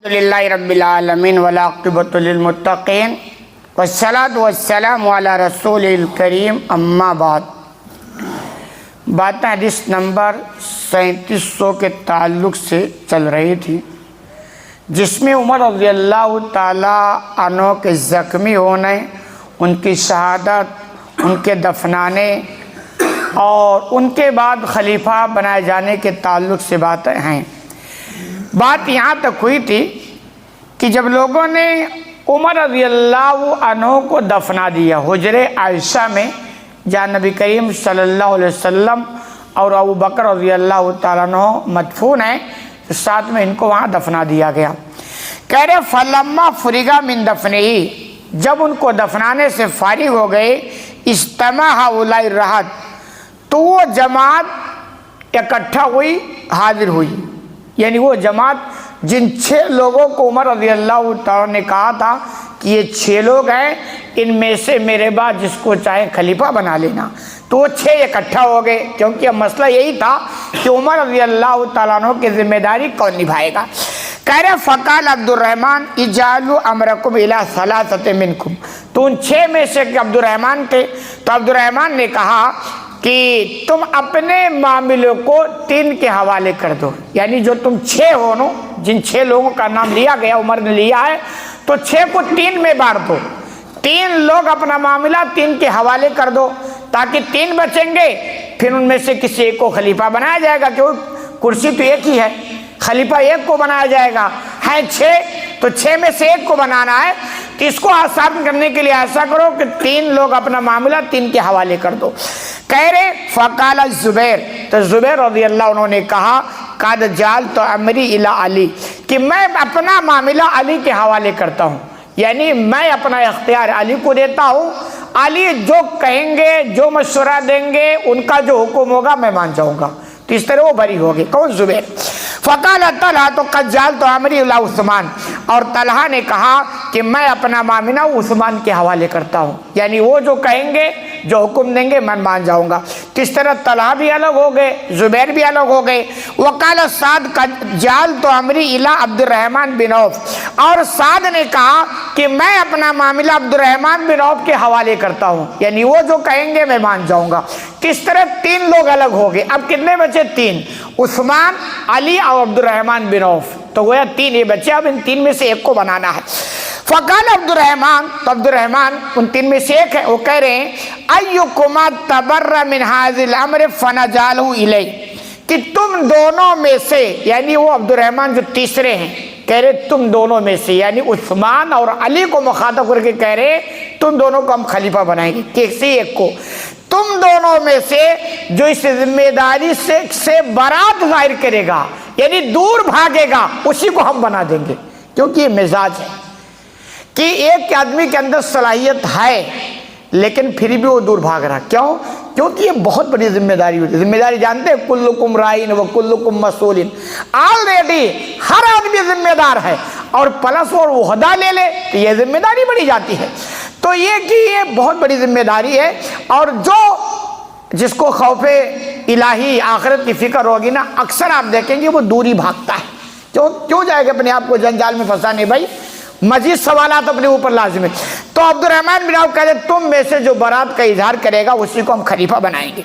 للہ رب العالمین والعاقبۃ للمتقین والصلاۃ والسلام علی رسول الکریم اما بعد۔ باتیں حدیث نمبر 3700 کے تعلق سے چل رہی تھی، جس میں عمر رضی اللہ تعالیٰ عنہ کے زخمی ہونے، ان کی شہادت، ان کے دفنانے اور ان کے بعد خلیفہ بنائے جانے کے تعلق سے باتیں ہیں۔ بات یہاں تک ہوئی تھی کہ جب لوگوں نے عمر رضی اللہ عنہ کو دفنا دیا حجر عائشہ میں، جہاں نبی کریم صلی اللہ علیہ وسلم اور ابو بکر رضی اللہ تعالیٰ عنہ مدفون ہیں، تو ساتھ میں ان کو وہاں دفنا دیا گیا۔ کہہ رہے فلما فرغ من دفنہ، جب ان کو دفنانے سے فارغ ہو گئے، اجتمع ہؤلاء الرہط، تو وہ جماعت اکٹھا ہوئی، حاضر ہوئی، یعنی وہ جماعت جن 6 لوگوں کو عمر رضی اللہ تعالیٰ نے کہا تھا کہ یہ 6 لوگ ہیں، ان میں سے میرے بعد جس کو چاہے خلیفہ بنا لینا، تو وہ 6 اکٹھا ہو گئے، کیونکہ اب مسئلہ یہی تھا کہ عمر رضی اللہ تعالیٰ عنہ کی ذمہ داری کون نبھائے گا۔ کہہ رہے فقال عبد الرحمن اجعلوا امرکم الی ثلاثۃ منکم، تو ان 6 میں سے عبد الرحمن تھے، تو عبد الرحمن نے کہا کہ تم اپنے معاملوں کو 3 کے حوالے کر دو، یعنی جو تم 6 ہو نا، جن 6 لوگوں کا نام لیا گیا، عمر نے لیا ہے، تو 6 کو 3 میں بانٹ دو، 3 لوگ اپنا معاملہ 3 کے حوالے کر دو، تاکہ 3 بچیں گے، پھر ان میں سے کسی ایک کو خلیفہ بنایا جائے گا، کیونکہ کرسی تو ایک ہی ہے، خلیفہ ایک کو بنایا جائے گا، ہے 6 تو 6 میں سے ایک کو بنانا ہے، تو اس کو آسان کرنے کے لیے ایسا کرو کہ 3 لوگ اپنا معاملہ 3 کے حوالے کر دو۔ کہہ رہے فقال زبیر، تو زبیر رضی اللہ عنہ نے کہا قد جعلت امری الی علی، کہ میں اپنا معاملہ علی کے حوالے کرتا ہوں، یعنی میں اپنا اختیار علی کو دیتا ہوں، علی جو کہیں گے، جو مشورہ دیں گے، ان کا جو حکم ہوگا میں مان جاؤں گا، تو اس طرح وہ بری ہو گئے۔ کون؟ زبیر۔ فقال طلحہ تو قد جعلت امری الی عثمان، اور طلحہ نے کہا کہ میں اپنا معاملہ عثمان کے حوالے کرتا ہوں، یعنی وہ جو کہیں گے، جو حکم دیں گے، میں مان جاؤں گا۔ کس طرح طلحہ بھی الگ ہو گئے، زبیر بھی الگ ہو گئے۔ وقال سعد قد جعلت امری الی عبد الرحمن بن عوف، اور سعد نے کہا کہ میں اپنا معاملہ عبد الرحمن بن عوف کے حوالے کرتا ہوں، یعنی وہ جو کہیں گے میں مان جاؤں گا۔ کس طرح 3 لوگ الگ ہو گئے، اب کتنے بچے؟ 3، عثمان، علی اور عبد الرحمن بن عوف، تو گویا 3 ہی بچے، اب ان 3 میں سے ایک کو بنانا ہے۔ فقال عبد الرحمن، تو عبد الرحمن ان 3 میں سے ایک ہے، وہ کہہ رہے ہیں ایکما تبرأ من ھذا الامر فنجعلہ الیہ، کہ تم دونوں میں سے، یعنی وہ عبد الرحمن جو تیسرے ہیں، کہہ رہے تم دونوں میں سے، یعنی عثمان اور علی کو مخاطب کر کے کہہ رہے تم دونوں کو ہم خلیفہ بنائیں گے، کسی ایک کو، تم دونوں میں سے جو اس ذمہ داری سے برات ظاہر کرے گا، یعنی دور بھاگے گا، اسی کو ہم بنا دیں گے، کیونکہ یہ مزاج ہے کہ ایک آدمی کے اندر صلاحیت ہے لیکن پھر بھی وہ دور بھاگ رہا، کیوں؟ کیونکہ یہ بہت بڑی ذمہ داری ہوتی ہے۔ ذمہ داری جانتے ہیں، کلکم رائن و کلکم مسئول، آلریڈی ہر آدمی ذمہ دار ہے، اور پلس اور عہدہ لے لے تو یہ ذمہ داری بڑھی جاتی ہے۔ تو یہ کہ یہ بہت بڑی ذمہ داری ہے، اور جس کو خوف الہی آخرت کی فکر ہوگی نا، اکثر آپ دیکھیں گے وہ دوری بھاگتا ہے۔ کیوں جائے گا اپنے آپ کو جنجال میں پھنسانے؟ بھائی مزید سوالات اپنے اوپر لازم ہے۔ تو عبد الرحمن بن عوف کہتے تم میں سے جو برات کا اظہار کرے گا اسی کو ہم خلیفہ بنائیں گے۔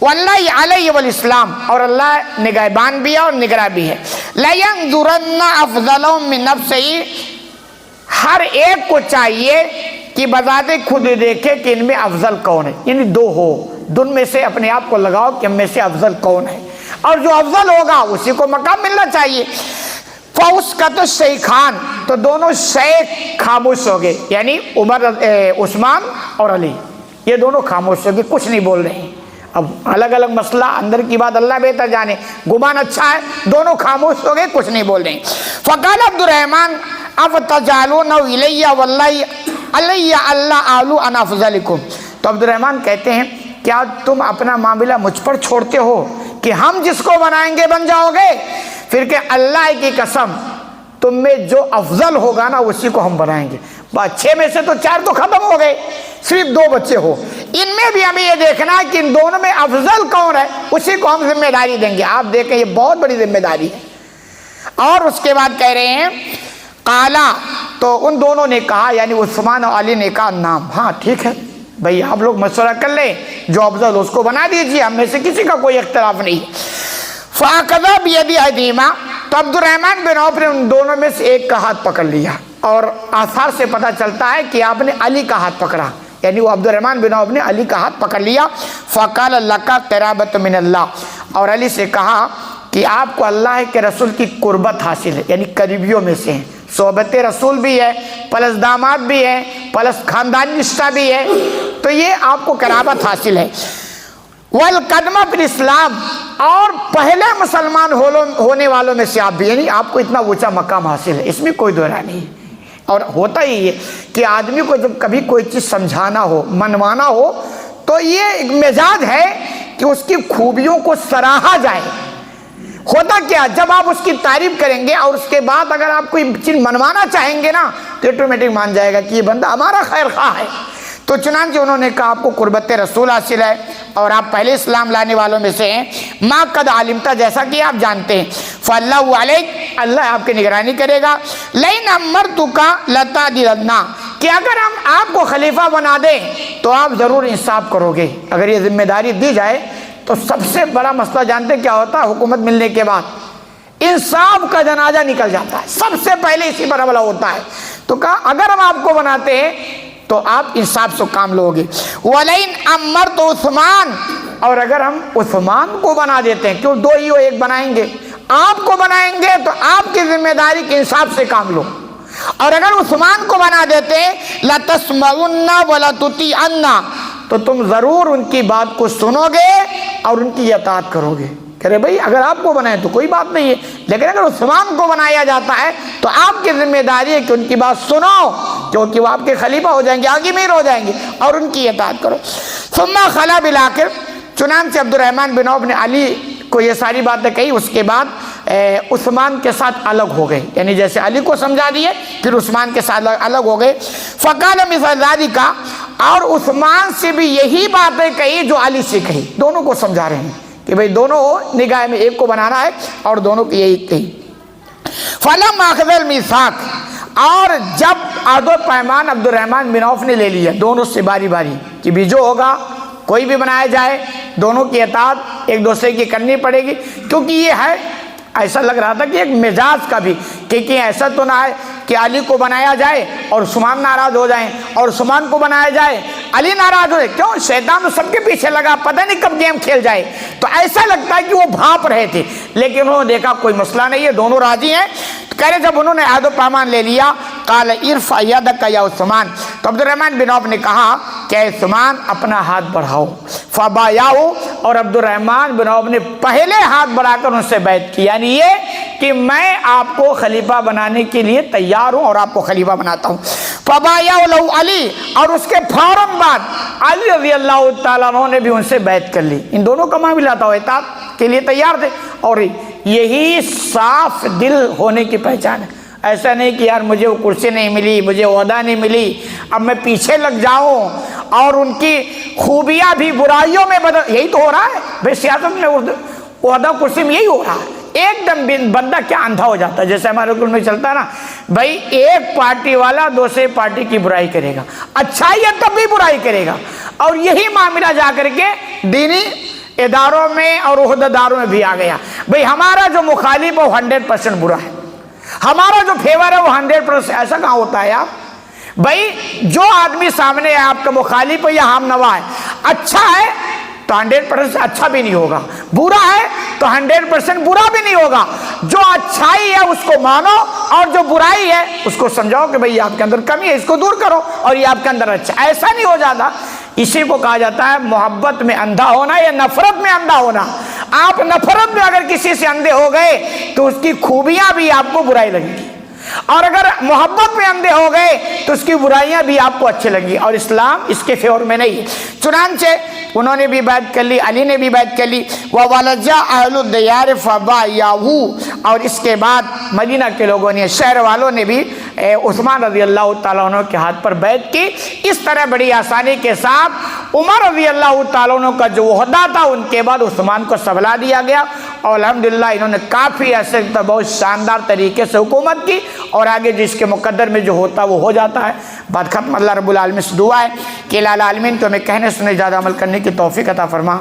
واللہ علیہ والاسلام، اور اللہ نگہبان بھی ہے اور نگراں بھی ہے۔ لینظرن افضل من نفسہ، ہر ایک کو چاہیے کہ بذات خود دیکھے کہ ان میں افضل کون ہے، یعنی 2 ہو، دن میں سے اپنے آپ کو لگاؤ کہ ہم میں سے افضل کون ہے، اور جو افضل ہوگا اسی کو مقام ملنا چاہیے۔ فَأُسْكَتَ الشَّيْخَانِ، تو دونوں شیخ خاموش ہو گئے، یعنی عثمان اور علی، یہ دونوں خاموش ہو گئے، کچھ نہیں بول رہے ہیں۔ اب الگ الگ مسئلہ، اندر کی بات اللہ بہتر جانے، گمان اچھا ہے، دونوں خاموش ہو گئے، کچھ نہیں بول رہے ہیں۔ فقال عبد الرحمن افتجعلونہ الیہ واللہ علیہ اللہ اعلو ان افضلکم، تو عبد الرحمن کہتے ہیں کیا تم اپنا معاملہ مجھ پر چھوڑتے ہو کہ ہم جس کو بنائیں گے بن جاؤ گے؟ پھر کہ اللہ کی قسم تم میں جو افضل ہوگا نا اسی کو ہم بنائیں گے۔ 6 میں سے تو 4 تو ختم ہو گئے، صرف 2 بچے ہو، ان میں بھی ہمیں یہ دیکھنا ہے کہ ان دونوں میں افضل کون ہے، اسی کو ہم ذمہ داری دیں گے۔ آپ دیکھیں یہ بہت بڑی ذمہ داری ہے۔ اور اس کے بعد کہہ رہے ہیں قالا، تو ان دونوں نے کہا، یعنی عثمان اور علی نے کہا نام، ہاں ٹھیک ہے بھئی آپ لوگ مشورہ کر لیں، جو افضل اس کو بنا دیجیے، ہم میں سے کسی کا کوئی اختلاف نہیں۔ فَأَخَذَ بِيَدِ أَحَدِهِمَا، تو عبد الرحمن بن عوف نے ان دونوں میں سے ایک کا ہاتھ پکڑ لیا، اور آثار سے پتہ چلتا ہے کہ آپ نے علی کا ہاتھ پکڑا، یعنی وہ عبد الرحمن بن عوف نے علی کا ہاتھ پکڑ لیا۔ فَقَالَ لَكَ قَرَابَةٌ مِّنَ اللَّهِ، اور علی سے کہا کہ آپ کو اللہ کے رسول کی قربت حاصل ہے، یعنی قریبیوں میں سے ہیں، صحبت رسول بھی ہے، پلس داماد بھی ہے، پلس خاندانی رشتہ بھی ہے، تو یہ آپ کو قرابت حاصل ہے۔ والقدمہ فی الاسلام، اور پہلے مسلمان ہونے والوں میں سے آپ بھی، یعنی آپ کو اتنا اونچا مقام حاصل ہے، اس میں کوئی دو رائے نہیں۔ اور ہوتا ہی ہے کہ آدمی کو جب کبھی کوئی چیز سمجھانا ہو، منوانا ہو، تو یہ ایک مزاج ہے کہ اس کی خوبیوں کو سراہا جائے۔ ہوتا کیا، جب آپ اس کی تعریف کریں گے اور اس کے بعد اگر آپ کوئی چیز منوانا چاہیں گے نا، تو آٹومیٹک مان جائے گا کہ یہ بندہ ہمارا خیر خواہ ہے۔ تو چنانچہ انہوں نے کہا آپ کو قربت رسول حاصل ہے، اور آپ پہلے اسلام لانے والوں میں سے ہیں۔ ما قد علمتا، جیسا کہ آپ جانتے ہیں، فاللہ علیک، اللہ آپ کی نگرانی کرے گا۔ لئن امرتک لتعدلن، کہ اگر ہم آپ کو خلیفہ بنا دیں تو آپ ضرور انصاف کرو گے۔ اگر یہ ذمہ داری دی جائے تو سب سے بڑا مسئلہ جانتے کیا ہوتا ہے؟ حکومت ملنے کے بعد انصاف کا جنازہ نکل جاتا ہے، سب سے پہلے اسی پر حملہ ہوتا ہے۔ تو کہا اگر ہم آپ کو بناتے ہیں تو آپ انصاف سے کام لو گے۔ وَلَئِنْ أَمَّرْتُ عثمان، اور اگر ہم عثمان کو بنا دیتے ہیں، کیوں دو ہی ہو، ایک بنائیں گے، آپ کو بنائیں گے تو آپ کی ذمہ داری کے انصاف سے کام لو، اور اگر عثمان کو بنا دیتے لَتَسْمَعُنَّ وَلَتُطِيعَنَّ، تو تم ضرور ان کی بات کو سنو گے اور ان کی اطاعت کرو گے۔ کہہ رہے بھائی اگر آپ کو بنائیں تو کوئی بات نہیں ہے، لیکن اگر عثمان کو بنایا جاتا ہے تو آپ کی ذمہ داری ہے کہ ان کی بات سنو، کیونکہ وہ آپ کے خلیفہ ہو جائیں گے، آگے میر ہو جائیں گے، اور ان کی اطاعت کرو۔ ثم خلا بالآخر، چنانچہ عبد الرحمن بن عوف نے علی کو یہ ساری باتیں کہی، اس کے بعد عثمان کے ساتھ الگ ہو گئے، یعنی جیسے علی کو سمجھا دیے پھر عثمان کے ساتھ الگ ہو گئے۔ فقال مثل ذلک، اور عثمان سے بھی یہی باتیں کہی جو علی سے کہی، دونوں کو سمجھا رہے ہیں کہ بھئی دونوں نگاہ میں ایک کو بنانا ہے، اور دونوں کی یہی کہی۔ فلما اخذ المیثاق، اور جب عہد و پیمان عبد الرحمن بن عوف نے لے لیا دونوں سے باری باری کہ بھی جو ہوگا کوئی بھی بنایا جائے، دونوں کی اطاعت ایک دوسرے کی کرنی پڑے گی، کیونکہ یہ ہے ایسا لگ رہا تھا کہ ایک مزاج کا بھی، کہ ایسا تو نہ ہے کہ علی کو بنایا جائے اور عثمان ناراض ہو جائیں، اور عثمان کو بنایا جائے علی ناراض ہو جائے، کیوں شیطان تو سب کے پیچھے لگا، پتہ نہیں کب گیم کھیل جائے، تو ایسا لگتا ہے کہ وہ بھانپ رہے تھے، لیکن انہوں نے دیکھا کوئی مسئلہ نہیں ہے، دونوں راضی ہیں۔ کہہ رہے جب انہوں نے عہد و پیمان لے لیا، قال ارفع یدک یا عثمان، تو عبد الرحمن بن عوف نے کہا کہ عثمان اپنا ہاتھ بڑھاؤ۔ فبایعوا، اور عبد الرحمن بن عوف نے پہلے ہاتھ بڑھا کر ان سے بیعت کی، یعنی یہ کہ میں آپ کو خلیفہ بنانے کے لیے تیار ہوں اور آپ کو خلیفہ بناتا ہوں۔ فبایعوا له علی، اور اس کے فوراً بعد علی رضی اللہ تعالیٰ عنہ نے بھی ان سے بیعت کر لی، ان دونوں کا معاملہ تھا، اطاعت کے لیے تیار تھے، اور یہی صاف دل ہونے کی پہچان ہے۔ ایسا نہیں کہ یار مجھے وہ کرسی نہیں ملی، مجھے عہدہ نہیں ملی، اب میں پیچھے لگ جاؤں اور ان کی خوبیاں بھی برائیوں میں بدل، یہی تو ہو رہا ہے بھائی سیاست میں، عہدہ کرسی میں یہی ہو رہا ہے۔ ایک دم بندہ کیا اندھا ہو جاتا ہے، جیسے ہمارے ملک میں چلتا ہے نا بھائی، ایک پارٹی والا دوسرے پارٹی کی برائی کرے گا، اچھائی ہے تب بھی برائی کرے گا، اور یہی معاملہ جا کر کے دینی اداروں میں اور عہدیداروں میں بھی آ گیا۔ بھئی ہمارا جو مخالف ہے وہ 100% برا ہے، ہمارا جو فیور ہے وہ 100%، ایسا کہاں ہوتا ہے آپ؟ بھئی جو آدمی سامنے ہے آپ کا مخالف ہے یا ہم نوا ہے، اچھا ہے تو 100% اچھا بھی نہیں ہوگا، برا ہے تو 100% برا بھی نہیں ہوگا۔ جو اچھائی ہے اس کو مانو، اور جو برائی ہے اس کو سمجھاؤ کہ بھئی آپ کے اندر کمی ہے، اس کو دور کرو، اور یہ آپ کے اندر اچھا، ایسا نہیں ہو جاتا۔ اسی کو کہا جاتا ہے محبت میں اندھا ہونا یا نفرت میں اندھا ہونا۔ آپ نفرت میں اگر کسی سے اندھے ہو گئے تو اس کی خوبیاں بھی آپ کو برائی لگیں گی، اور اگر محبت میں اندھے ہو گئے تو اس کی برائیاں بھی آپ کو اچھے لگیں گی، اور اسلام اس کے فیور میں نہیں۔ چنانچہ انہوں نے بھی بیعت کر لی، علی نے بھی بیعت کر لی۔ وَوَلَجَّا أَهْلُ الدِّيَارِ فَبَایَعُوا، اور اس کے بعد مدینہ کے لوگوں نے، شہر والوں نے بھی عثمان رضی اللہ تعالیٰ عنہ کے ہاتھ پر بیعت کی۔ اس طرح بڑی آسانی کے ساتھ عمر رضی اللہ تعالیٰ عنہ کا جو عہدہ تھا ان کے بعد عثمان کو سنبھلا دیا گیا، اور الحمدللہ انہوں نے کافی عرصے تک بہت شاندار طریقے سے حکومت کی، اور آگے جس کے مقدر میں جو ہوتا وہ ہو جاتا ہے۔ بات ختم۔ اللہ رب العالمین سے دعا ہے کہ الہ العالمین تو ہمیں کہنے سنے زیادہ عمل کرنے کی توفیق عطا فرما۔